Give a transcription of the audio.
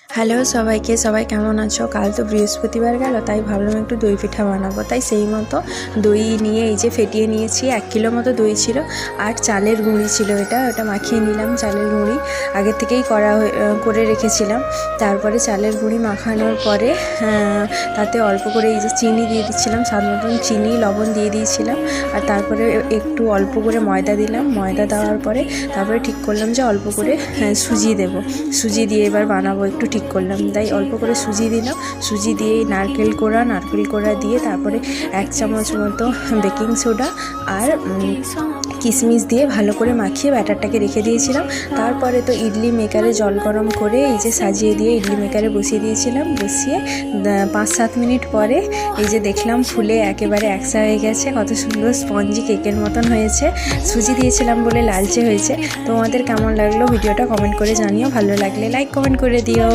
Hello সবাইকে, সবাই কেমন আছো? কাল তো বৃহস্পতিবার গেল, তাই ভাবলাম একটু দই পিঠা বানাবো। তাই সেই মতো দই নিয়ে এই যে ফেটিয়ে নিয়েছি। 1 কিলো মতো দই ছিল আর চালের গুঁড়ি ছিল, ওটা মাখিয়ে নিলাম। চালের গুঁড়ি আগে থেকেই করে রেখেছিলাম। তারপরে চালের গুঁড়ি মাখানোর পরে তাতে অল্প করে এই যে চিনি দিয়ে দিচ্ছিলাম, স্বাদ মতন চিনি, লবণ দিয়ে দিয়েছিলাম। আর তারপরে একটু অল্প করে ময়দা দিলাম। ময়দা দেওয়ার পরে তারপরে ঠিক করলাম যে অল্প করে সুজি দেবো। সুজি দিয়ে এবার বানাবো একটু ঠিক করলাম, তাই অল্প করে সুজি দিলাম। সুজি দিয়ে নারকেল কোড়া দিয়ে তারপরে 1 চামচ মতো বেকিং সোডা আর কিশমিশ দিয়ে ভালো করে মাখিয়ে ব্যাটারটাকে রেখে দিয়েছিলাম। তারপরে তো ইডলি মেকারে জল গরম করে এই যে সাজিয়ে দিয়ে ইডলি মেকারে বসিয়ে দিয়েছিলাম। বসিয়ে 5-7 মিনিট পরে এই যে দেখলাম ফুলে একেবারে একসা হয়ে গেছে। কত সুন্দর স্পঞ্জি কেকের মতন হয়েছে। সুজি দিয়েছিলাম বলে লালচে হয়েছে। তোমাদের কেমন লাগলো ভিডিওটা কমেন্ট করে জানিও। ভালো লাগলে লাইক কমেন্ট করে দিও।